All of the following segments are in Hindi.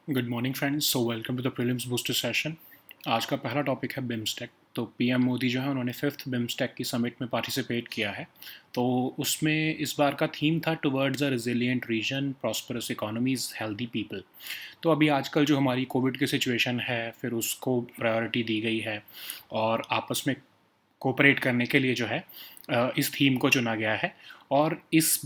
Good morning friends. Welcome to the prelims booster session. आज का पहला टॉपिक है बिम्स्टेक। तो पीएम मोदी जो है उन्होंने 5th बिम्स्टेक की समिट में पार्टिसिपेट किया है। तो उसमें इस बार का थीम था towards a resilient region, prosperous economies, healthy people. तो अभी आजकल जो हमारी कोविड की सिचुएशन है, फिर उसको प्रायोरिटी दी गई है और आपस में कोऑपरेट करने के लिए जो है इस थीम को चुना गया है। और इस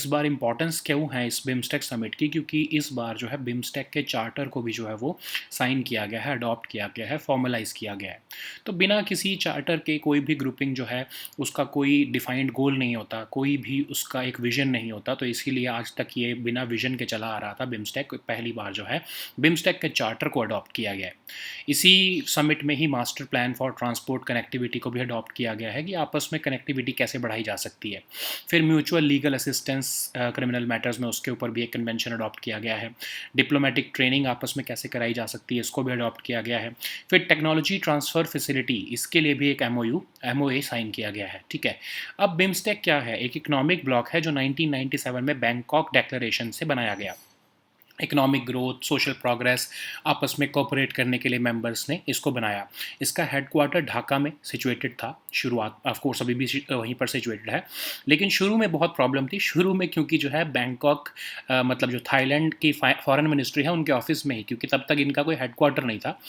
बार इम्पॉर्टेंस क्यों है इस बिम्स्टेक समिट की, क्योंकि इस बार जो है बिम्स्टेक के चार्टर को भी जो है वो साइन किया गया है, अडॉप्ट किया गया है, फॉर्मलाइज किया गया है। तो बिना किसी चार्टर के कोई भी ग्रुपिंग जो है उसका कोई डिफाइंड गोल नहीं होता, कोई भी उसका एक विजन नहीं होता। तो इसीलिए आज तक ये बिना विजन के चला आ रहा था बिम्स्टेक। पहली बार जो है बिम्स्टेक के चार्टर को अडॉप्ट किया गया है। इसी समिट में ही master plan for transport connectivity को भी अडॉप्ट किया गया है कि आपस में कनेक्टिविटी कैसे बढ़ाई जा सकती है। फिर mutual legal assistance criminal matters में, उसके ऊपर भी एक कन्वेंशन अडॉप्ट किया गया है। डिप्लोमेटिक ट्रेनिंग आपस में कैसे कराई जा सकती है, इसको भी अडॉप्ट किया गया है। फिर टेक्नोलॉजी ट्रांसफ़र फैसिलिटी, इसके लिए भी एक एमओए साइन किया गया है। ठीक है। अब बिम्स्टेक क्या है? एक इकोनॉमिक ब्लॉक है जो 1997 में बैंकॉक डेक्लेरेशन से बनाया गया। इकोनॉमिक ग्रोथ, सोशल प्रोग्रेस, आपस में कोऑपरेट करने के लिए मेंबर्स ने इसको बनाया। इसका हेडक्वार्टर ढाका में सिचुएटेड था शुरुआत, ऑफ कोर्स अभी भी वहीं पर सिचुएटेड है। लेकिन शुरू में बहुत प्रॉब्लम थी। शुरू में क्योंकि जो है बैंकॉक मतलब जो थाईलैंड की फॉरेन मिनिस्ट्री है उनके ऑफिस में ही, क्योंकि तब तक इनका कोई हेडक्वार्टर नहीं था,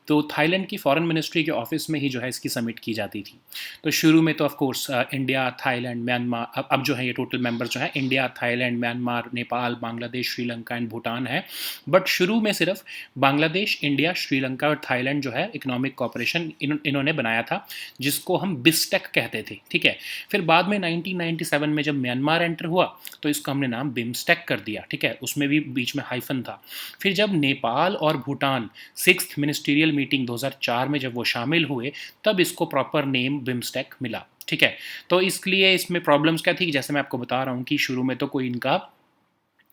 तो थाईलैंड की फॉरेन मिनिस्ट्री के ऑफिस में ही जो है इसकी समिट की जाती थी। तो शुरू में तो of course India, Thailand, Myanmar, अब जो है ये टोटल मेंबर जो है India, Thailand, Myanmar, Nepal, Bangladesh, Sri Lanka and Bhutan है। बट शुरू में सिर्फ बांग्लादेश, इंडिया, श्रीलंका और थाईलैंड जो है इकोनॉमिक कॉपरेशन इन्होंने बनाया था, जिसको हम बिस्टेक कहते थे। ठीक है। फिर बाद में 1997 में जब म्यांमार एंटर हुआ तो इसका हमने नाम बिम्स्टेक कर दिया। ठीक है। उसमें भी बीच में हाइफन था। फिर जब नेपाल और भूटान 6th मिनिस्टीरियल मीटिंग 2004 में जब वो शामिल हुए, तब इसको प्रॉपर नेम बिम्स्टेक मिला। ठीक है। तो इसलिए इसमें प्रॉब्लम्स क्या थी, जैसे मैं आपको बता रहा हूँ कि शुरू में तो कोई इनका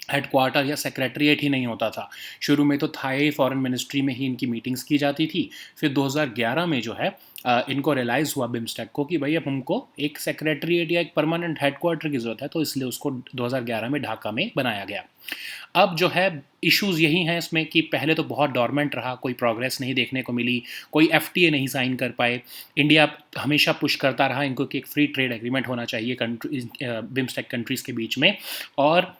हेडक्वार्टर या सेक्रेटरीट ही नहीं होता था। शुरू में तो थाई फॉरेन मिनिस्ट्री में ही इनकी मीटिंग्स की जाती थी। फिर 2011 में जो है इनको रियलाइज़ हुआ बिम्स्टेक को कि भाई अब हमको एक सेक्रेटरीट या एक परमानेंट हेडक्वार्टर की ज़रूरत है, तो इसलिए उसको 2011 में ढाका में बनाया गया। अब जो है इश्यूज़ यही हैं इसमें कि पहले तो बहुत डॉर्मेंट रहा, कोई प्रोग्रेस नहीं देखने को मिली, कोई एफटीए नहीं साइन कर पाए। इंडिया हमेशा पुश करता रहा इनको कि एक फ्री ट्रेड एग्रीमेंट होना चाहिए कंट्री बिम्स्टेक कंट्रीज़ के बीच में। और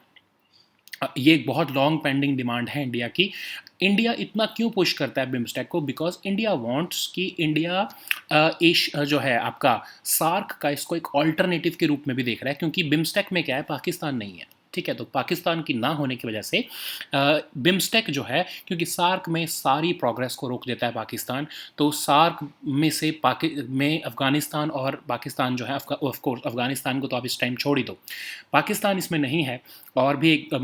ये एक बहुत लॉन्ग पेंडिंग डिमांड है इंडिया की। इंडिया इतना क्यों पुश करता है बिम्स्टेक को? बिकॉज इंडिया वांट्स कि इंडिया जो है आपका सार्क का इसको एक ऑल्टरनेटिव के रूप में भी देख रहा है, क्योंकि बिम्स्टेक में क्या है, पाकिस्तान नहीं है। ठीक है। तो पाकिस्तान की ना होने की वजह से बिम्स्टेक जो है, क्योंकि सार्क में सारी प्रोग्रेस को रोक देता है पाकिस्तान, तो सार्क में से में अफ़गानिस्तान और पाकिस्तान जो है, ऑफ कोर्स अफ़गानिस्तान को तो आप इस टाइम छोड़ ही दो, पाकिस्तान इसमें नहीं है, और भी एक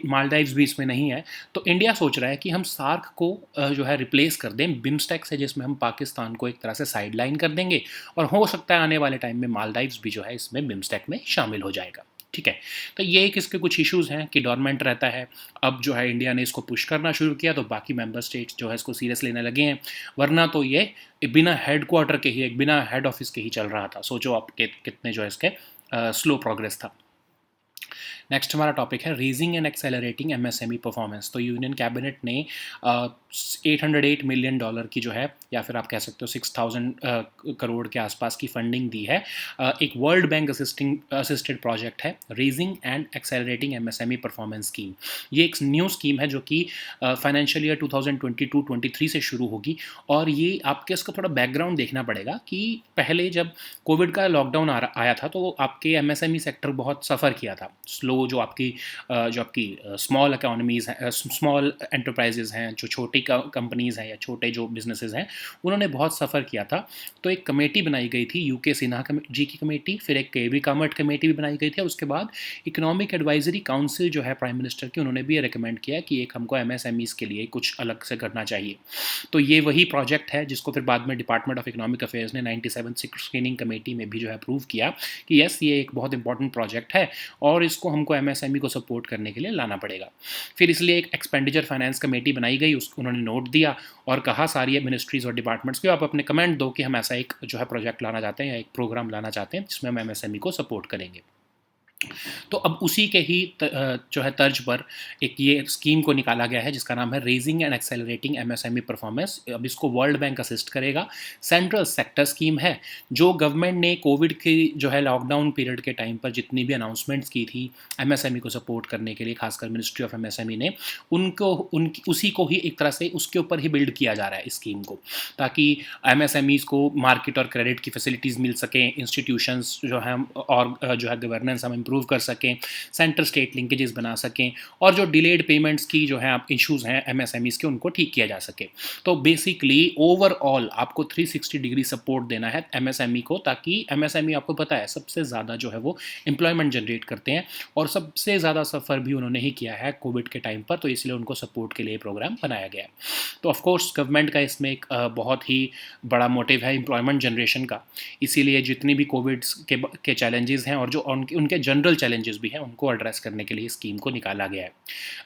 मालदीव्स भी इसमें नहीं है। तो इंडिया सोच रहा है कि हम सार्क को जो है रिप्लेस कर दें बिम्स्टेक से, जिसमें हम पाकिस्तान को एक तरह से साइड लाइन कर देंगे, और हो सकता है आने वाले टाइम में मालदीव्स भी जो है इसमें बिम्स्टेक में शामिल हो जाएगा। ठीक है। तो ये एक इसके कुछ इश्यूज़ हैं कि डॉर्मेंट रहता है। अब जो है इंडिया ने इसको पुश करना शुरू किया तो बाकी मेंबर स्टेट्स जो है इसको सीरियस लेने लगे हैं, वरना तो ये बिना हेडक्वार्टर के ही, एक बिना हेड ऑफिस के ही चल रहा था। सोचो आप कितने जो है इसके स्लो प्रोग्रेस था। नेक्स्ट हमारा टॉपिक है raising and accelerating MSME performance. तो यूनियन कैबिनेट ने $808 मिलियन की जो है, या फिर आप कह सकते हो 6000 करोड़ के आसपास की फंडिंग दी है। एक वर्ल्ड बैंक असिस्टेड प्रोजेक्ट है, raising and accelerating MSME performance scheme. ये एक न्यू स्कीम है जो कि फाइनेंशियल ईयर 2022-23 से शुरू होगी। और ये आपके इसका थोड़ा बैकग्राउंड देखना पड़ेगा कि पहले जब कोविड का लॉकडाउन आया था तो आपके एमएसएमई सेक्टर बहुत सफ़र किया था। स्लो जो आपकी स्मॉल इकोनॉमीज़ हैं, स्मॉल एंटरप्राइजेज़ हैं, जो छोटी कंपनीज़ हैं या छोटे जो बिजनेसेस हैं, उन्होंने बहुत सफ़र किया था। तो एक कमेटी बनाई गई थी, यूके सिन्हा जी की कमेटी, फिर एक केवी कामर्ट कमेटी भी बनाई गई थी। उसके बाद इकोनॉमिक एडवाइजरी काउंसिल जो है प्राइम मिनिस्टर की, उन्होंने भी ये रिकमेंड किया कि एक हमको एमएसएमईज़ के लिए कुछ अलग से करना चाहिए। तो ये वही प्रोजेक्ट है जिसको फिर बाद में डिपार्टमेंट ऑफ इकोनॉमिक अफेयर्स ने 97 स्क्रीनिंग कमेटी में भी जो है अप्रूव किया कि यस, ये एक बहुत इंपॉर्टेंट प्रोजेक्ट है और इसको हमको एमएसएमई को सपोर्ट करने के लिए लाना पड़ेगा। फिर इसलिए एक एक्सपेंडिचर फाइनेंस कमेटी बनाई गई, उसको उन्होंने नोट दिया और कहा सारी मिनिस्ट्रीज़ और डिपार्टमेंट्स को आप अपने कमेंट दो कि हम ऐसा एक जो है प्रोजेक्ट लाना चाहते हैं या एक प्रोग्राम लाना चाहते हैं जिसमें हम एमएसएमई को सपोर्ट करेंगे। तो अब उसी के ही जो है तर्ज पर एक ये स्कीम को निकाला गया है जिसका नाम है raising and accelerating MSME performance. अब इसको वर्ल्ड बैंक असिस्ट करेगा। सेंट्रल सेक्टर स्कीम है जो गवर्नमेंट ने कोविड की जो है लॉकडाउन पीरियड के टाइम पर जितनी भी अनाउंसमेंट्स की थी एमएसएमई को सपोर्ट करने के लिए, खासकर मिनिस्ट्री ऑफ एमएसएमई ने उनको उनकी उसी को ही एक तरह से उसके ऊपर ही बिल्ड किया जा रहा है इस स्कीम को, ताकि एमएसएमईज को मार्केट और क्रेडिट की फैसिलिटीज़ मिल सकें, इंस्टीट्यूशंस जो है और जो है गवर्नेंस हम इम्प्रूव कर सकें, सेंटर स्टेट लिंकेजेस बना सकें, और जो डिलेड पेमेंट्स की जो है आप इश्यूज़ हैं एमएसएमईज़ के उनको ठीक किया जा सके। तो बेसिकली ओवरऑल आपको 360 डिग्री सपोर्ट देना है एमएसएमई को, ताकि एमएसएमई आपको पता है सबसे ज़्यादा जो है वो एम्प्लॉयमेंट जनरेट करते हैं और सबसे ज़्यादा सफ़र भी उन्होंने ही किया है कोविड के टाइम पर, तो इसलिए उनको सपोर्ट के लिए प्रोग्राम बनाया गया है। तो ऑफकोर्स गवर्नमेंट का इसमें एक बहुत ही बड़ा मोटिव है एम्प्लॉयमेंट जनरेशन का, इसीलिए जितनी भी कोविड के चैलेंजेस हैं और जो उनके जनरल चैलेंजेस भी हैं उनको एड्रेस करने के लिए स्कीम को निकाला गया है।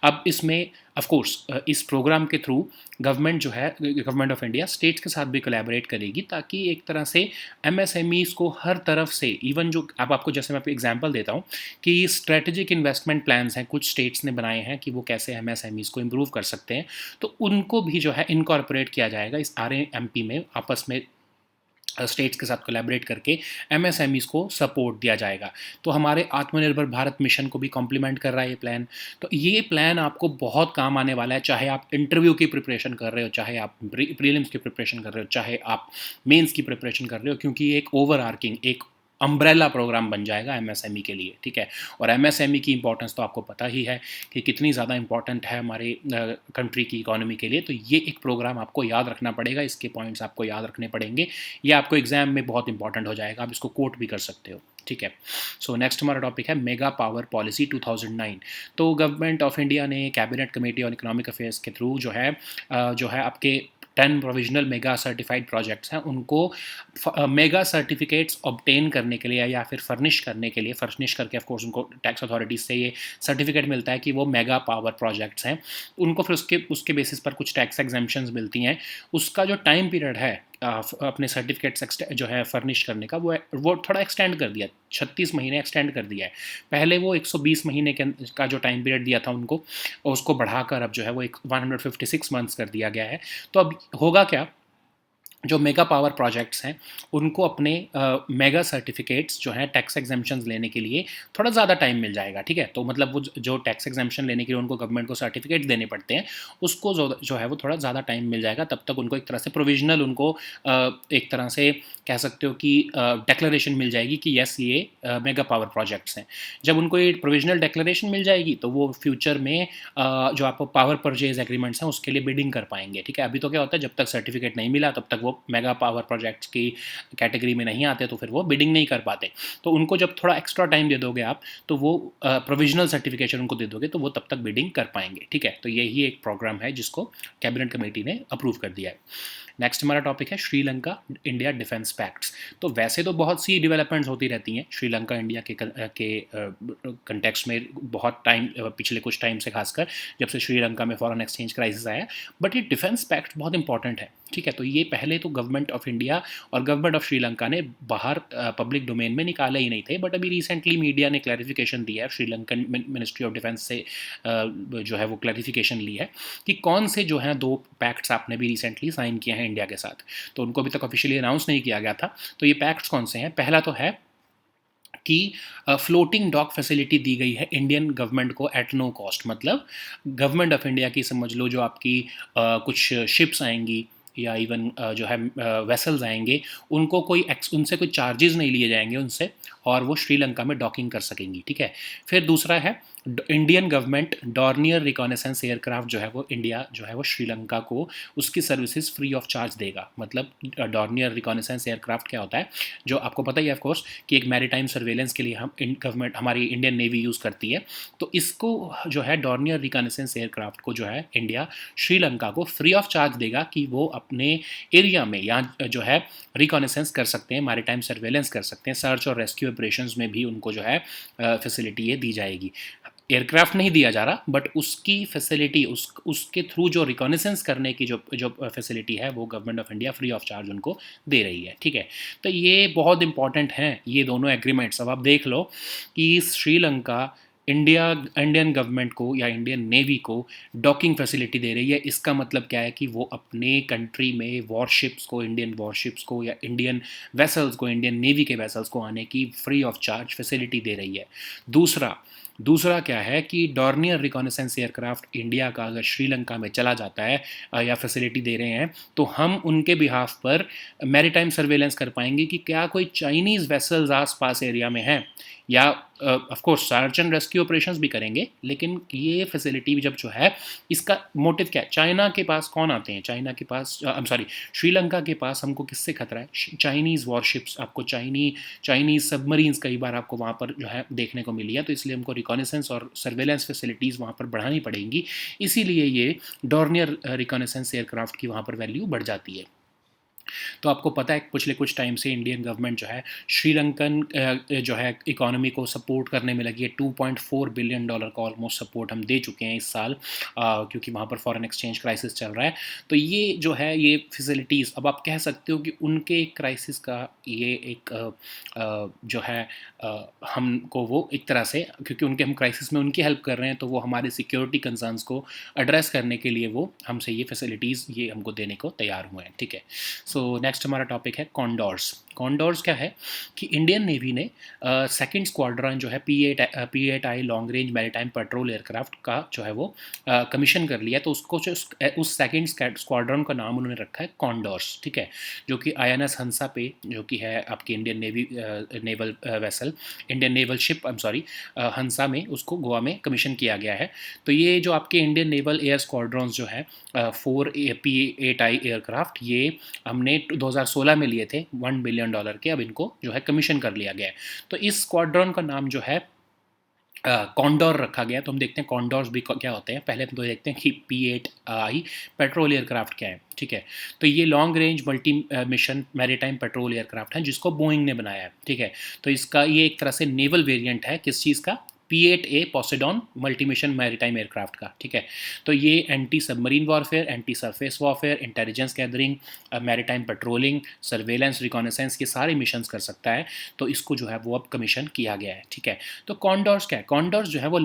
अब इसमें ऑफ कोर्स इस प्रोग्राम के थ्रू गवर्नमेंट जो है गवर्नमेंट ऑफ इंडिया स्टेट्स के साथ भी कोलैबोरेट करेगी, ताकि एक तरह से एमएसएमईज को हर तरफ से, इवन जो अब आपको जैसे मैं आपको एग्जांपल देता हूँ कि स्ट्रेटेजिक इन्वेस्टमेंट प्लान्स हैं कुछ स्टेट्स ने बनाए हैं कि वो कैसे एमएसएमईज को इम्प्रूव कर सकते हैं, तो उनको भी जो है इनकॉर्पोरेट किया जाएगा इस आरएएमपी में। आपस में स्टेट्स के साथ कोलैबोरेट करके एमएसएमईज को सपोर्ट दिया जाएगा। तो हमारे आत्मनिर्भर भारत मिशन को भी कॉम्प्लीमेंट कर रहा है ये प्लान। तो ये प्लान आपको बहुत काम आने वाला है, चाहे आप इंटरव्यू की प्रिपरेशन कर रहे हो, चाहे आप प्रीलिम्स की प्रिपरेशन कर रहे हो, चाहे आप मेंस की प्रिपरेशन कर रहे हो, क्योंकि ये एक ओवर आर्किंग एक अम्ब्रेला प्रोग्राम बन जाएगा एमएसएमई के लिए, ठीक है। और एमएसएमई की इंपॉर्टेंस तो आपको पता ही है कि कितनी ज़्यादा इंपॉर्टेंट है हमारे कंट्री की इकोनॉमी के लिए। तो ये एक प्रोग्राम आपको याद रखना पड़ेगा, इसके पॉइंट्स आपको याद रखने पड़ेंगे, ये आपको एग्जाम में बहुत इंपॉर्टेंट हो जाएगा, आप इसको कोट भी कर सकते हो, ठीक है। सो नेक्स्ट हमारा टॉपिक है मेगा पावर पॉलिसी 2009। तो गवर्नमेंट ऑफ इंडिया ने cabinet committee on economic affairs के थ्रू जो है आपके 10 प्रोविजनल मेगा सर्टिफाइड प्रोजेक्ट्स हैं उनको मेगा सर्टिफिकेट्स ऑब्टेन करने के लिए या फिर फर्निश करने के लिए, फर्निश करके ऑफ कोर्स उनको टैक्स अथॉरिटीज़ से ये सर्टिफिकेट मिलता है कि वो मेगा पावर प्रोजेक्ट्स हैं, उनको फिर उसके बेसिस पर कुछ टैक्स एग्जेम्पशंस मिलती हैं। उसका जो टाइम पीरियड है अपने सर्टिफिकेट्स जो है फर्निश करने का वो थोड़ा एक्सटेंड कर दिया, 36 महीने एक्सटेंड कर दिया है। पहले वो 120 महीने का जो टाइम पीरियड दिया था उनको, उसको बढ़ाकर अब जो है वो 156 मंथ्स कर दिया गया है। तो अब होगा क्या, जो मेगा पावर प्रोजेक्ट्स हैं उनको अपने मेगा सर्टिफिकेट्स जो हैं टैक्स एग्जेम्पशंस लेने के लिए थोड़ा ज़्यादा टाइम मिल जाएगा, ठीक है। तो मतलब वो जो टैक्स एग्जेम्पशन लेने के लिए उनको गवर्नमेंट को सर्टिफिकेट्स देने पड़ते हैं, उसको जो है वो थोड़ा ज़्यादा टाइम मिल जाएगा। तब तक उनको एक तरह से प्रोविजनल उनको एक तरह से कह सकते हो कि डिक्लेरेशन मिल जाएगी कि यस ये मेगा पावर प्रोजेक्ट्स हैं। जब उनको ये प्रोविजनल डिक्लेरेशन मिल जाएगी तो वो फ्यूचर में जो आपको पावर परचेज एग्रीमेंट्स हैं उसके लिए बिडिंग कर पाएंगे, ठीक है। अभी तो क्या होता है, जब तक सर्टिफिकेट नहीं मिला तब तक वो मेगा पावर प्रोजेक्ट्स की कैटेगरी में नहीं आते, तो फिर वो बिडिंग नहीं कर पाते। तो उनको जब थोड़ा एक्स्ट्रा टाइम दे दोगे आप, तो वो प्रोविजनल सर्टिफिकेशन उनको दे दोगे तो वो तब तक बिडिंग कर पाएंगे, ठीक है। तो यही एक प्रोग्राम है जिसको कैबिनेट कमेटी ने अप्रूव कर दिया है। नेक्स्ट हमारा टॉपिक है श्रीलंका इंडिया डिफेंस पैक्ट्स। तो वैसे तो बहुत सी डेवलपमेंट्स होती रहती हैं श्रीलंका इंडिया के कंटेक्स्ट में बहुत टाइम, पिछले कुछ टाइम से, खासकर जब से श्रीलंका में फॉरेन एक्सचेंज क्राइसिस आया, बट ये डिफेंस पैक्ट बहुत इंपॉर्टेंट है, ठीक है। तो ये पहले तो गवर्नमेंट ऑफ इंडिया और गवर्नमेंट ऑफ श्रीलंका ने बाहर पब्लिक डोमेन में निकाले ही नहीं थे, बट अभी रिसेंटली मीडिया ने क्लैरिफिकेशन दिया है, श्रीलंकन मिनिस्ट्री ऑफ डिफेंस से जो है वो क्लैरिफिकेशन ली है कि कौन से जो हैं दो पैक्ट्स आपने भी रिसेंटली साइन किए हैं इंडिया के साथ। तो उनको अभी तक ऑफिशियली अनाउंस नहीं किया गया था। तो ये पैक्ट्स कौन से हैं? पहला तो है कि फ्लोटिंग डॉक फैसिलिटी दी गई है इंडियन गवर्नमेंट को एट नो कॉस्ट। मतलब गवर्नमेंट ऑफ इंडिया की समझ लो जो आपकी कुछ शिप्स आएंगी या इवन जो है वेसल्स आएंगे, उनको उनसे कोई चार्जेस नहीं लिए जाएंगे उनसे, और वो श्रीलंका में डॉकिंग कर सकेंगी, ठीक है। फिर दूसरा है Indian government Dornier reconnaissance aircraft जो है वो इंडिया जो है वो श्रीलंका को उसकी सर्विसेज फ्री ऑफ चार्ज देगा। मतलब डॉर्नियर रिकॉनेसेंस एयरक्राफ्ट क्या होता है, जो आपको पता ही है ऑफ कोर्स कि एक मैरीटाइम सर्वेलेंस के लिए हम गवर्नमेंट हमारी इंडियन नेवी यूज़ करती है। तो इसको जो है डॉर्नियर रिकॉनेसेंस एयरक्राफ्ट को जो है इंडिया श्रीलंका को फ्री ऑफ चार्ज देगा कि वो अपने एरिया में यहाँ जो है रिकॉनेसेंस कर सकते हैं, मैरीटाइम सर्वेलेंस कर सकते हैं, सर्च और रेस्क्यू ऑपरेशंस में भी उनको जो है फैसिलिटी ये दी जाएगी। एयरक्राफ्ट नहीं दिया जा रहा, बट उसकी फैसिलिटी, उसके थ्रू जो रिकॉनेसेंस करने की जो जो फैसिलिटी है वो government of India free of charge उनको दे रही है। ठीक है, तो ये बहुत इंपॉर्टेंट हैं ये दोनों एग्रीमेंट्स। अब आप देख लो कि श्रीलंका इंडियन गवर्नमेंट को या इंडियन नेवी को डॉकिंग फैसिलिटी दे रही है। इसका मतलब क्या है कि वो अपने कंट्री में वॉरशिप्स को, इंडियन वॉरशिप्स को या इंडियन वेसल्स को, इंडियन नेवी के वेसल्स को आने की फ्री ऑफ चार्ज फैसिलिटी दे रही है। दूसरा दूसरा क्या है कि डॉर्नियर रिकॉनेसेंस एयरक्राफ्ट इंडिया का अगर श्रीलंका में चला जाता है या फैसिलिटी दे रहे हैं, तो हम उनके बिहाफ पर मैरीटाइम सर्वेलेंस कर पाएंगे कि क्या कोई चाइनीज़ वेसल्स आस पास एरिया में हैं, या of course search and rescue operations भी करेंगे। लेकिन ये फैसिलिटी जब जो है, इसका मोटिव क्या है? चाइना के पास कौन आते हैं? चाइना के पास, आई एम सॉरी, श्रीलंका के पास हमको किससे खतरा है? चाइनीज़ वॉरशिप्स, आपको चाइनीज़ सबमरीन्स कई बार आपको वहाँ पर जो है देखने को मिली है, तो इसलिए हमको रिकॉनेसेंस और सर्वेलेंस फैसिलिटीज़ वहाँ पर बढ़ानी पड़ेंगी। इसीलिए ये डॉर्नियर रिकॉनेसेंस एयरक्राफ्ट की वहाँ पर वैल्यू बढ़ जाती है। तो आपको पता है पिछले कुछ टाइम से इंडियन गवर्नमेंट जो है श्रीलंकन जो है इकोनॉमी को सपोर्ट करने में लगी है। $2.4 बिलियन का ऑलमोस्ट सपोर्ट हम दे चुके हैं इस साल, क्योंकि वहाँ पर फॉरेन एक्सचेंज क्राइसिस चल रहा है। तो ये जो है ये फैसिलिटीज़, अब आप कह सकते हो कि उनके क्राइसिस का ये एक जो है हमको वो एक तरह से, क्योंकि उनके हम क्राइसिस में उनकी हेल्प कर रहे हैं, तो वो हमारे सिक्योरिटी कंसर्न्स को एड्रेस करने के लिए वो हमसे ये फैसिलिटीज़ ये हमको देने को तैयार हुए हैं। ठीक है, सो नेक्स्ट हमारा टॉपिक है कॉन्डोर्स। कॉन्डोर्स क्या है कि इंडियन नेवी ने सेकंड स्क्वाड्रन जो है P8I long range maritime petrol aircraft का जो है वो कमीशन कर लिया। तो उसको जो उस सेकंड स्क्वाड्रन का नाम उन्होंने रखा है कॉन्डोर्स। ठीक है, जो कि INS हंसा पे, जो कि है आपकी Indian navy naval vessel, Indian naval ship, I am sorry, Hansa में उसको गोवा में कमीशन किया गया है। तो ये जो आपके इंडियन नेवल एयर स्क्वाड्रॉन्स जो है 4 P8I एयरक्राफ्ट, ये हमने 2016 में लिए थे $1 बिलियन के। अब इनको जो है कमीशन कर लिया गया है। तो इस स्क्वाड्रन का नाम जो है कॉन्डोर रखा गया। तो हम देखते हैं कॉन्डोर्स भी क्या होते हैं। पहले हम तो देखते हैं कि P8I पेट्रोल एयरक्राफ्ट क्या है। ठीक है, तो ये long range multi mission maritime petrol aircraft है जिसको बोइंग ने बनाया है। ठीक है, तो इसका ये एक तरह से नेवल वेरिएंट है किस चीज़ का? P8A पोसेडॉन multi mission maritime aircraft का। ठीक है, तो ये anti submarine warfare, anti surface warfare, intelligence gathering, maritime patrolling, surveillance, reconnaissance के सारे मिशंस कर सकता है। तो इसको जो है वो अब कमीशन किया गया है। ठीक है, तो कॉन्डोर्स क्या है? कॉन्डोर्स जो है वो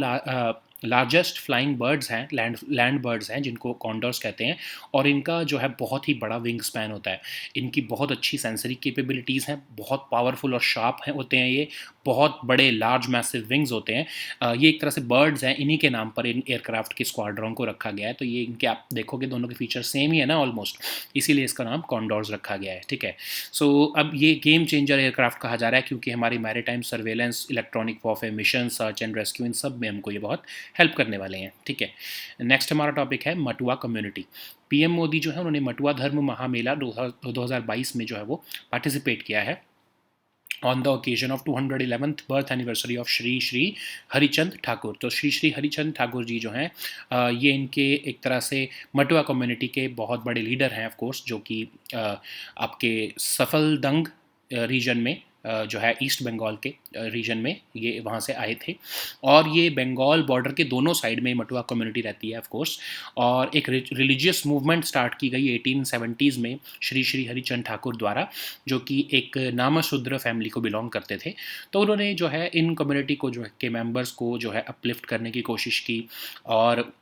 लार्जेस्ट फ्लाइंग बर्ड्स हैं, लैंड बर्ड्स हैं जिनको कॉन्डोर्स कहते हैं। और इनका जो है बहुत ही बड़ा विंग स्पैन होता है। इनकी बहुत अच्छी सेंसरी कैपेबिलिटीज़ हैं, बहुत पावरफुल और शार्प हैं होते हैं ये, बहुत बड़े लार्ज मैसिव विंग्स होते हैं। ये एक तरह से बर्ड्स हैं, इन्हीं के नाम पर इन एयरक्राफ्ट के स्क्वाड्रन को रखा गया है। तो ये इनके आप देखोगे दोनों के फीचर सेम ही है ना ऑलमोस्ट, इसीलिए इसका नाम कॉन्डोर्स रखा गया है। ठीक है, सो अब ये गेम चेंजर एयरक्राफ्ट कहा जा रहा है क्योंकि हमारी maritime surveillance, electronic warfare mission, search and rescue, इन सब में हमको ये बहुत हेल्प करने वाले हैं। ठीक है, नेक्स्ट हमारा टॉपिक है मटुआ कम्युनिटी। PM मोदी जो है उन्होंने मटुआ धर्म महामेला 2022 में जो है वो पार्टिसिपेट किया है on the occasion of 211th birth anniversary of Shri Shri Harichand Thakur. तो श्री श्री हरिचंद ठाकुर जी जो हैं ये इनके एक तरह से मटुआ कम्युनिटी के बहुत बड़े लीडर हैं ऑफ कोर्स, जो कि आपके सफलदंग रीजन में जो है ईस्ट बंगाल के रीजन में ये वहाँ से आए थे। और ये बंगाल बॉर्डर के दोनों साइड में मटुआ कम्युनिटी रहती है ऑफ कोर्स। और एक रिलीजियस मूवमेंट स्टार्ट की गई 1870s में श्री श्री हरिचंद ठाकुर द्वारा, जो कि एक नामशूद्र फैमिली को बिलोंग करते थे। तो उन्होंने जो है इन कम्युनिटी को जो है के मेंबर्स को जो है अपलिफ्ट करने की कोशिश की। और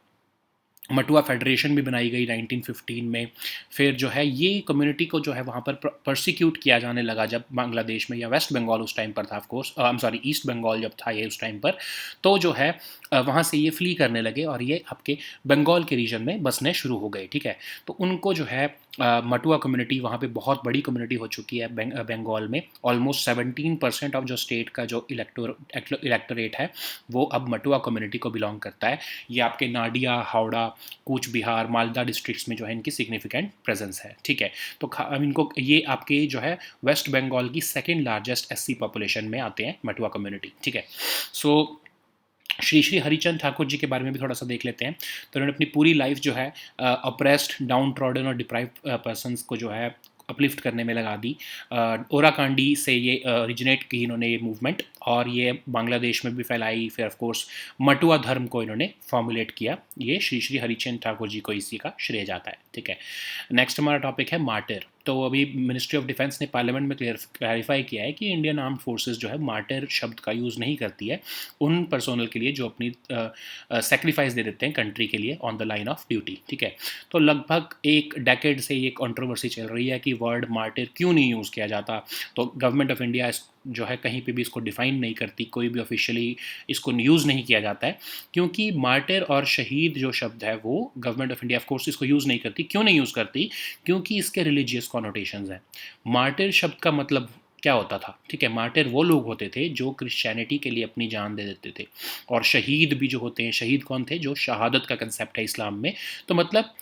मटुआ फेडरेशन भी बनाई गई 1915 में। फिर जो है ये कम्युनिटी को जो है वहाँ पर परसिक्यूट किया जाने लगा जब बांग्लादेश में, या वेस्ट बंगाल उस टाइम पर था of course, I am sorry east Bengal जब था ये उस टाइम पर। तो जो है वहाँ से ये फ्ली करने लगे और ये आपके बंगाल के रीजन में बसने शुरू हो गए। ठीक है, तो उनको जो है मटुआ कम्युनिटी वहाँ पे बहुत बड़ी कम्युनिटी हो चुकी है बंगाल में। ऑलमोस्ट 17% ऑफ जो स्टेट का जो इलेक्टोरेट है वो अब मटुआ कम्युनिटी को बिलोंग करता है। ये आपके नाडिया, हावड़ा, कूच बिहार, मालदा डिस्ट्रिक्ट्स में जो है इनकी सिग्निफिकेंट प्रेजेंस है। ठीक है, तो इनको ये आपके जो है वेस्ट बंगाल की सेकेंड लार्जेस्ट SC पॉपुलेशन में आते हैं मटुआ कम्युनिटी। ठीक है, सो श्री श्री हरिचंद ठाकुर जी के बारे में भी थोड़ा सा देख लेते हैं। तो उन्होंने अपनी पूरी लाइफ जो है अप्रेस्ड, डाउन ट्रॉडन और डिप्राइव पर्सनस को जो है अपलिफ्ट करने में लगा दी। ओराकांडी से ये ओरिजिनेट की इन्होंने ये मूवमेंट। और ये बांग्लादेश में भी फैलाई। फिर ऑफ कोर्स मटुआ धर्म को इन्होंने फॉर्मुलेट किया। ये श्री श्री हरिचंद ठाकुर जी को इसी का श्रेय जाता है। ठीक है, नेक्स्ट हमारा टॉपिक है मार्टिर। तो अभी मिनिस्ट्री ऑफ डिफेंस ने पार्लियामेंट में क्लैरिफाई किया है कि इंडियन आर्म्ड फोर्सेस जो है मार्टिर शब्द का यूज़ नहीं करती है उन पर्सोनल के लिए जो अपनी सेक्रीफाइस दे देते हैं कंट्री के लिए on the line of duty. ठीक है, तो लगभग एक डेकेड से ये कंट्रोवर्सी चल रही है कि वर्ड मार्टिर क्यों नहीं यूज़ किया जाता। तो गवर्नमेंट ऑफ इंडिया जो है कहीं पे भी इसको डिफाइन नहीं करती, कोई भी ऑफिशियली इसको यूज़ नहीं किया जाता है, क्योंकि मार्टिर और शहीद जो शब्द है वो government of India of course इसको यूज़ नहीं करती। क्यों नहीं यूज़ करती? क्योंकि इसके रिलीजियस कॉनोटेशंस हैं। मार्टिर शब्द का मतलब क्या होता था? ठीक है, मार्टिर वो लोग होते थे जो क्रिश्चियनिटी के लिए अपनी जान दे देते थे। और शहीद भी जो होते हैं, शहीद कौन थे? जो शहादत का कंसेप्ट है इस्लाम में। तो मतलब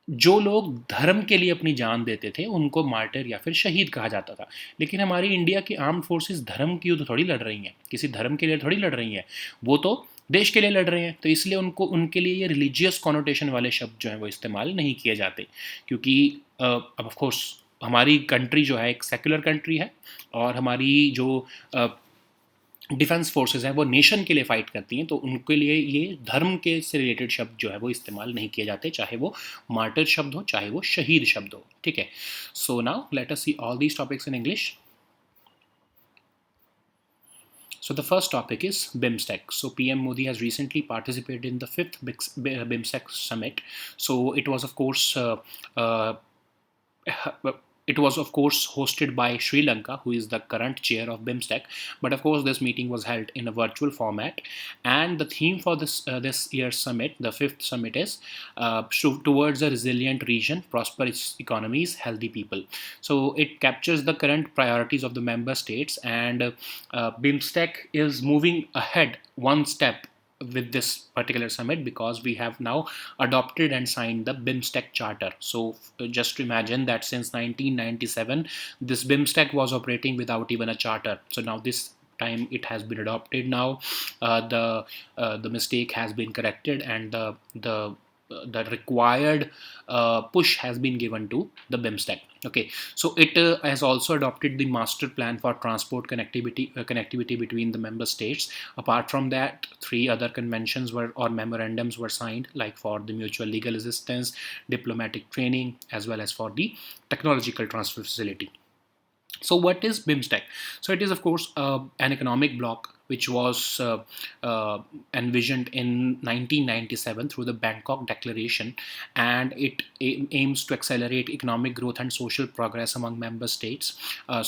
जो लोग धर्म के लिए अपनी जान देते थे उनको मार्टिर या फिर शहीद कहा जाता था। लेकिन हमारी इंडिया की आर्म्ड फोर्सेस धर्म की युद्ध थोड़ी लड़ रही हैं, किसी धर्म के लिए थोड़ी लड़ रही हैं, वो तो देश के लिए लड़ रहे हैं। तो इसलिए उनको उनके लिए ये रिलीजियस कॉनोटेशन वाले शब्द जो हैं वो इस्तेमाल नहीं किए जाते, क्योंकि अब ऑफ कोर्स हमारी कंट्री जो है एक सेक्युलर कंट्री है और हमारी जो डिफेंस फोर्सेस हैं वो नेशन के लिए फाइट करती हैं, तो उनके लिए ये धर्म के से रिलेटेड शब्द जो है वो इस्तेमाल नहीं किए जाते, चाहे वो मार्टर शब्द हो चाहे वो शहीद शब्द हो। ठीक है, so now let us see all these topics in English. So the first topic is BIMSTEC. So PM Modi has recently participated in the fifth BIMSTEC summit. So it was of course it was of course hosted by Sri Lanka, who is the current chair of BIMSTEC. But of course, this meeting was held in a virtual format, and the theme for this year's summit, the fifth summit, is towards a resilient region, prosperous economies, healthy people. So it captures the current priorities of the member states, and BIMSTEC is moving ahead one step with this particular summit because we have now adopted and signed the BIMSTEC charter. So just imagine that since 1997 this BIMSTEC was operating without even a charter. So now this time it has been adopted. Now the mistake has been corrected, and the required push has been given to the BIMSTEC. Okay, so it has also adopted the master plan for transport connectivity between the member states. Apart from that, 3 other conventions or memorandums were signed, like for the mutual legal assistance, diplomatic training, as well as for the technological transfer facility. So what is BIMSTEC? So it is of course an economic bloc which was envisioned in 1997 through the Bangkok Declaration, and it aims to accelerate economic growth and social progress among member states.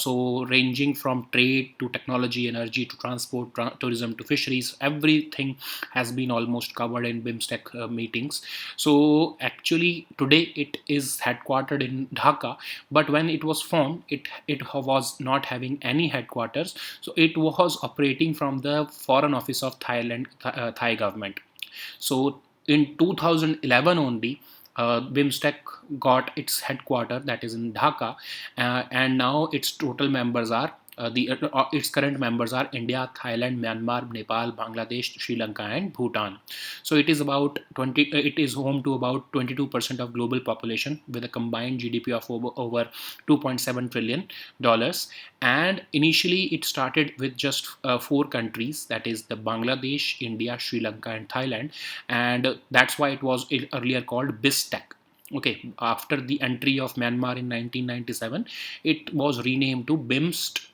So ranging from trade to technology, energy to transport, tourism to fisheries, everything has been almost covered in BIMSTEC meetings. So actually today it is headquartered in Dhaka, but when it was formed, it was not having any headquarters. So it was operating from the Foreign Office of Thailand, Thai government. So in 2011 only, BIMSTEC got its headquarters, that is in Dhaka, and now its total members are its current members are India, Thailand, Myanmar, Nepal, Bangladesh, Sri Lanka, and Bhutan. So it is about 20. It is home to about 22% of global population with a combined GDP of over 2.7 trillion dollars. And initially, it started with just 4 countries, that is the Bangladesh, India, Sri Lanka, and Thailand, and that's why it was earlier called BISTEC. Okay, after the entry of Myanmar in 1997, it was renamed to BIMSTEC.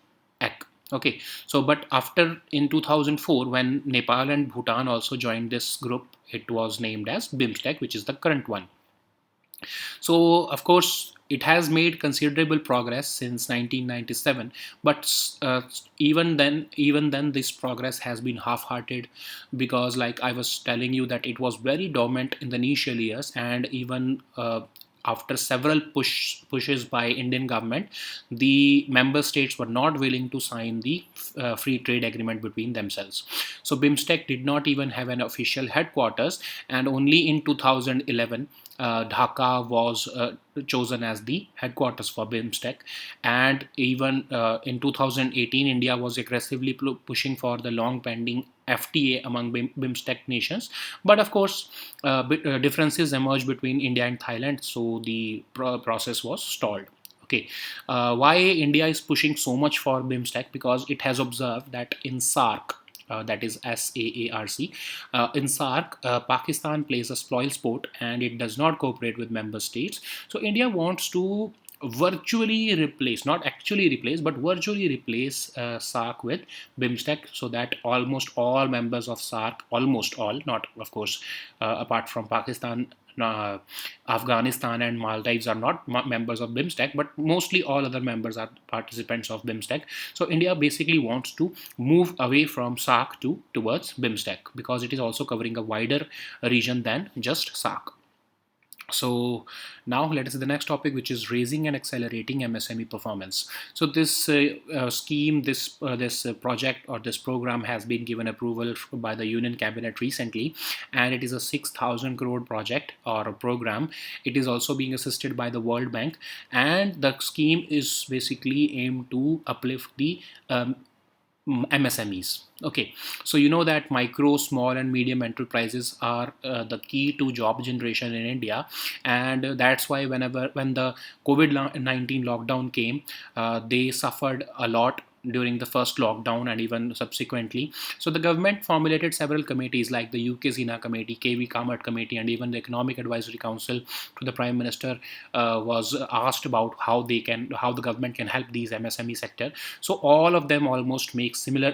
Okay, so but after in 2004, when Nepal and Bhutan also joined this group, it was named as BIMSTEC, which is the current one. So of course it has made considerable progress since 1997, but even then this progress has been half-hearted, because like I was telling you that it was very dormant in the initial years, and even after several pushes by Indian government, the member states were not willing to sign the free trade agreement between themselves. So BIMSTEC did not even have an official headquarters, and only in 2011 Dhaka was chosen as the headquarters for BIMSTEC. And even in 2018, India was aggressively pushing for the long pending FTA among BIMSTEC nations. But of course, differences emerged between India and Thailand, so the process was stalled. Okay, why India is pushing so much for BIMSTEC? Because it has observed that in SAARC, that is SAARC, in SAARC, Pakistan plays a spoil sport and it does not cooperate with member states. So India wants to virtually replace, not actually replace, but virtually replace SAARC with BIMSTEC, so that almost all members of SAARC, almost all, not of course, apart from Pakistan, Afghanistan and Maldives are not members of BIMSTEC, but mostly all other members are participants of BIMSTEC. So India basically wants to move away from SAARC towards BIMSTEC, because it is also covering a wider region than just SAARC. So now let us see the next topic, which is raising and accelerating MSME performance. So this scheme, this project or this program has been given approval by the Union Cabinet recently, and it is a 6,000 crore project or a program. It is also being assisted by the World Bank, and the scheme is basically aimed to uplift the MSMEs. Okay, so you know that micro, small, and medium enterprises are the key to job generation in India, and that's why when the COVID-19 lockdown came, they suffered a lot during the first lockdown and even subsequently. So the government formulated several committees like the UK Zina Committee, KV Kamath Committee, and even the Economic Advisory Council to the Prime Minister was asked about how the government can help these MSME sector. So all of them almost made similar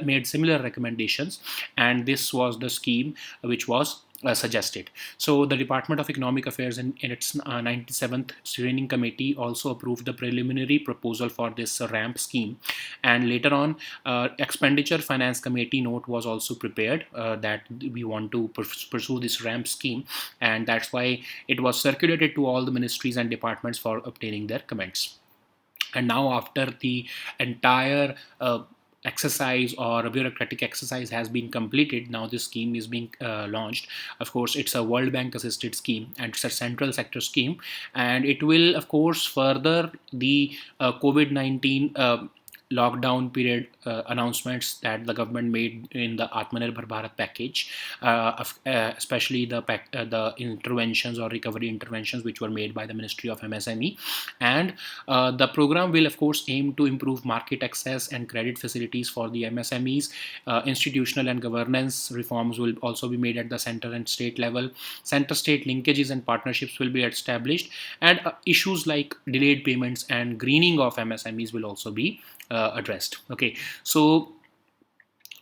recommendations, and this was the scheme which was suggested. So the Department of Economic Affairs in its 97th screening committee also approved the preliminary proposal for this ramp scheme, and later on expenditure finance committee note was also prepared that we want to pursue this ramp scheme, and that's why it was circulated to all the ministries and departments for obtaining their comments. And now after the entire exercise or a bureaucratic exercise has been completed, now this scheme is being launched. Of course, it's a World Bank assisted scheme and it's a central sector scheme, and it will of course further the COVID-19 lockdown period announcements that the government made in the Atmanirbhar Bharat package, especially the interventions or recovery interventions which were made by the Ministry of MSME. And the program will of course aim to improve market access and credit facilities for the MSMEs. Institutional and governance reforms will also be made at the center and state level. Center-state linkages and partnerships will be established, and issues like delayed payments and greening of MSMEs will also be addressed. Okay, so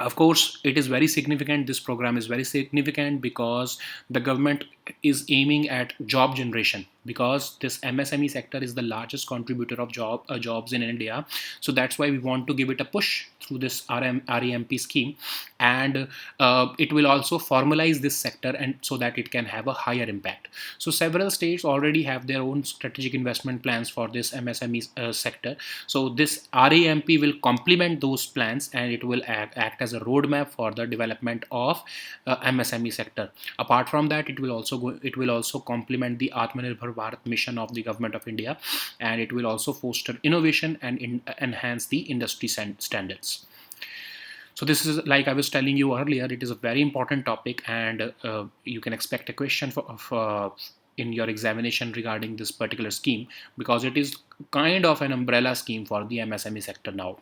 of course it is very significant. This program is very significant because the government is aiming at job generation, because this MSME sector is the largest contributor of jobs in India. So that's why we want to give it a push through this RAMP scheme, and it will also formalize this sector and so that it can have a higher impact. So several states already have their own strategic investment plans for this MSME sector. So this RAMP will complement those plans, and it will act as a roadmap for the development of MSME sector. Apart from that, it will also complement the Atmanirbhar Bharat mission of the government of India, and it will also foster innovation and enhance the industry standards. So this is, like I was telling you earlier, it is a very important topic, and you can expect a question in your examination regarding this particular scheme, because it is kind of an umbrella scheme for the MSME sector now.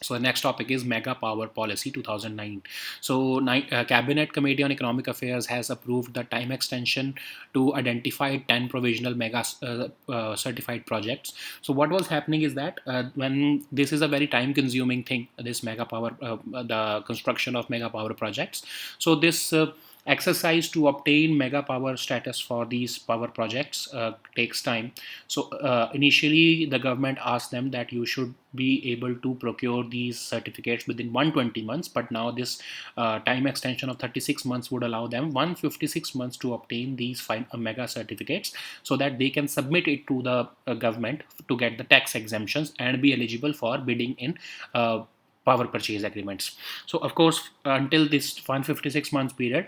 So the next topic is Mega Power Policy 2009. So Cabinet Committee on Economic Affairs has approved the time extension to identify 10 provisional mega certified projects. So what was happening is that when this is a very time consuming thing, this mega power, the construction of mega power projects. So this exercise to obtain mega power status for these power projects takes time. So initially the government asked them that you should be able to procure these certificates within 120 months, but now this time extension of 36 months would allow them 156 months to obtain these mega certificates, so that they can submit it to the government to get the tax exemptions and be eligible for bidding in power purchase agreements. So of course, until this 156 months period,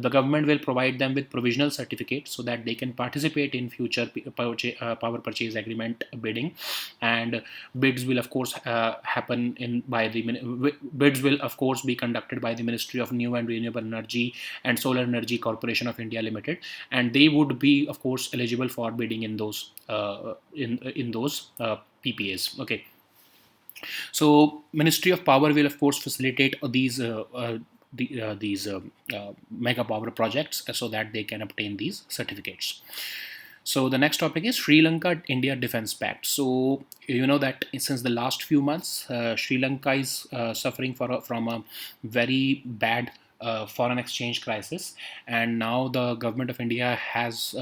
the government will provide them with provisional certificates so that they can participate in future power purchase agreement bidding. And bids will of course happen in by the bids will of course be conducted by the Ministry of New and Renewable Energy and Solar Energy Corporation of India Limited, and they would be of course eligible for bidding in those PPAs. Okay. So Ministry of Power will of course facilitate these mega power projects so that they can obtain these certificates. So the next topic is Sri Lanka India Defence Pact. So you know that since the last few months, Sri Lanka is suffering from a very bad foreign exchange crisis, and now the government of India has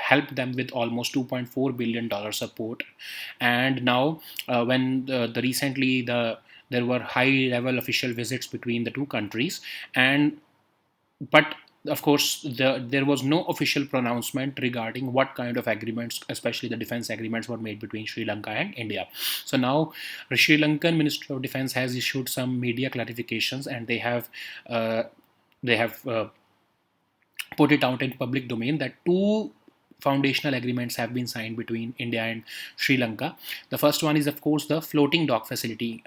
helped them with almost $2.4 billion support. And now, when recently there were high level official visits between the two countries, and but of course there was no official pronouncement regarding what kind of agreements, especially the defense agreements, were made between Sri Lanka and India. So now the Sri Lankan Ministry of Defense has issued some media clarifications, and they have put it out in public domain that two foundational agreements have been signed between India and Sri Lanka. The first one is, of course, the floating dock facility,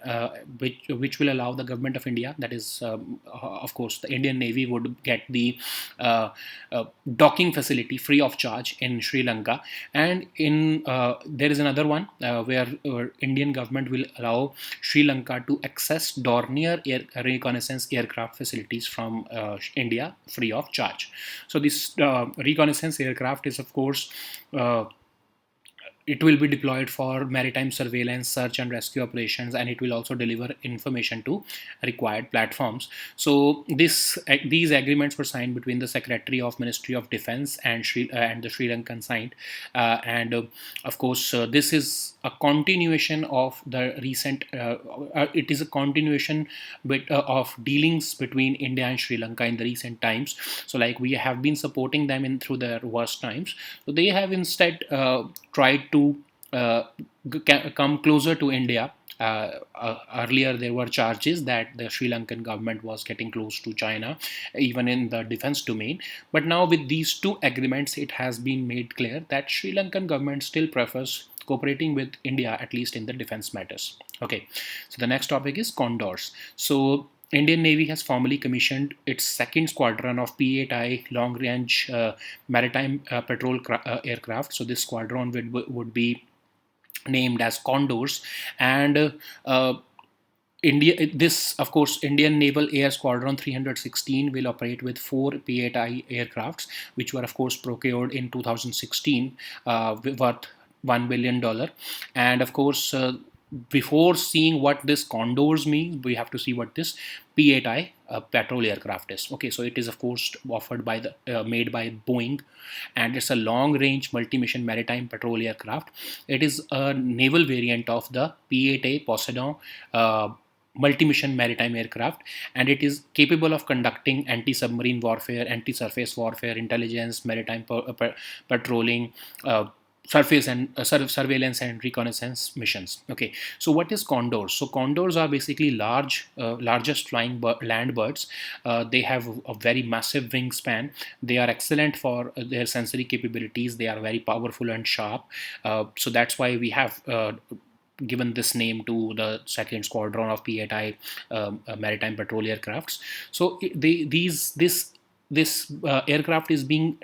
which will allow the government of India, that is, of course, the Indian Navy would get the docking facility free of charge in Sri Lanka. And there is another one where Indian government will allow Sri Lanka to access Dornier reconnaissance aircraft facilities from India free of charge. So this reconnaissance aircraft is, of course, it will be deployed for maritime surveillance, search and rescue operations, and it will also deliver information to required platforms. So these agreements were signed between the Secretary of Ministry of Defense and the Sri Lankan side, and of course this is a continuation of the recent. It is a continuation of dealings between India and Sri Lanka in the recent times. So like we have been supporting them in through their worst times. So they have instead tried to come closer to India. Earlier, there were charges that the Sri Lankan government was getting close to China, even in the defense domain. But now, with these two agreements, it has been made clear that Sri Lankan government still prefers cooperating with India, at least in the defense matters. Okay, so the next topic is condors. So Indian Navy has formally commissioned its second squadron of P-8I long-range maritime patrol aircraft. So this squadron would be named as Condors, and of course, Indian Naval Air Squadron 316 will operate with 4 P-8I aircrafts, which were of course procured in 2016, worth $1 billion. And of course, before seeing what this Condors mean, we have to see what this P-8I patrol aircraft is. Okay, so it is of course offered by made by Boeing, and it's a long-range multi-mission maritime patrol aircraft. It is a naval variant of the P-8A Poseidon multi-mission maritime aircraft, and it is capable of conducting anti-submarine warfare, anti-surface warfare, intelligence, maritime patrolling, surface and surveillance and reconnaissance missions. Okay, so what is condors? So condors are basically largest flying land birds. They have a very massive wingspan. They are excellent for their sensory capabilities. They are very powerful and sharp. So that's why we have given this name to the second squadron of P-8I maritime patrol aircrafts. So this aircraft is being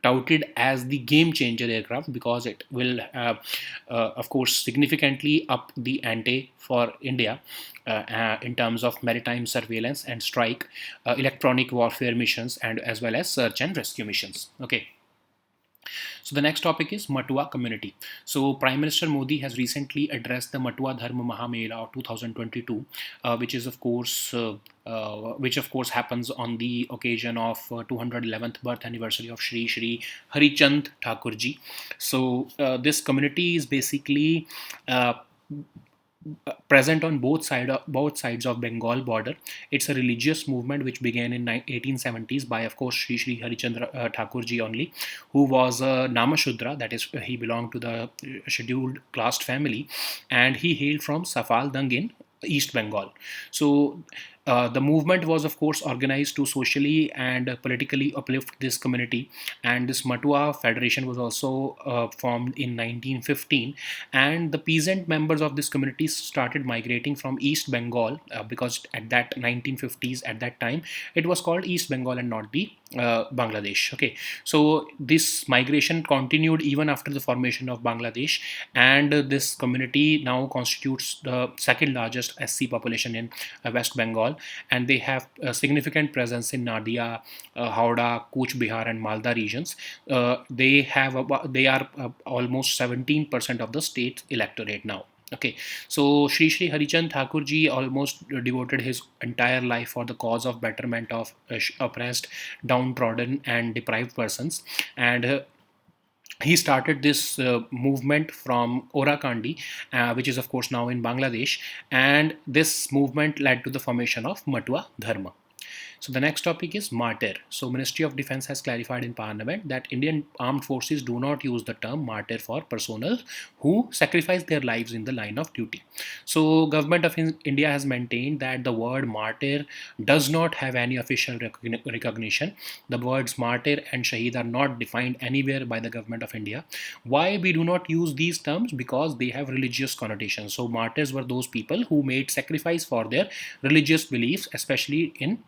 touted as the game changer aircraft because it will of course significantly up the ante for India in terms of maritime surveillance and strike, electronic warfare missions, and as well as search and rescue missions. Okay. So the next topic is Matua community. So Prime Minister Modi has recently addressed the Matua Dharma Mahamela of 2022, which of course happens on the occasion of 211th birth anniversary of Shri Shri Harichand Thakurji. So this community is basically present on both sides of Bengal border. It's a religious movement which began in 1870s by, of course, Shri Shri Harichandra Thakurji only, who was a Namashudra, that is, he belonged to the scheduled caste family, and he hailed from Safal Dang in East Bengal. So the movement was, of course, organized to socially and politically uplift this community. And this Matua Federation was also formed in 1915. And the peasant members of this community started migrating from East Bengal because at that 1950s, at that time, it was called East Bengal and not the Bangladesh. Okay, so this migration continued even after the formation of Bangladesh, and this community now constitutes the second largest SC population in West Bengal, and they have a significant presence in Nadia, Howrah, Cooch Behar, and Malda regions. They are almost 17% of the state electorate now. Okay, so Sri Harichand Thakurji almost devoted his entire life for the cause of betterment of oppressed, downtrodden, and deprived persons, and he started this movement from Orakandi, which is of course now in Bangladesh, and this movement led to the formation of Matua Dharma. So the next topic is martyr. So Ministry of Defense has clarified in Parliament that Indian armed forces do not use the term martyr for personnel who sacrifice their lives in the line of duty. So Government of India has maintained that the word martyr does not have any official recognition. The words martyr and shaheed are not defined anywhere by the Government of India. Why we do not use these terms? Because they have religious connotations. So martyrs were those people who made sacrifice for their religious beliefs, especially in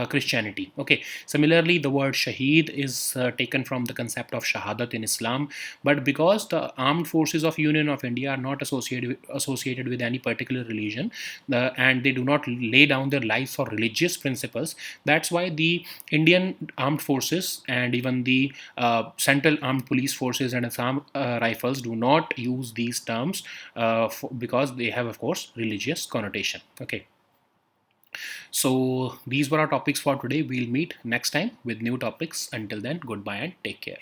Christianity. Okay. Similarly, the word Shaheed is taken from the concept of Shahadat in Islam, but because the armed forces of Union of India are not associated with any particular religion, and they do not lay down their lives for religious principles, that's why the Indian armed forces and even the Central Armed Police Forces and Assam Rifles do not use these terms because they have, of course, religious connotation. Okay. So these were our topics for today. We'll meet next time with new topics. Until then, goodbye and take care.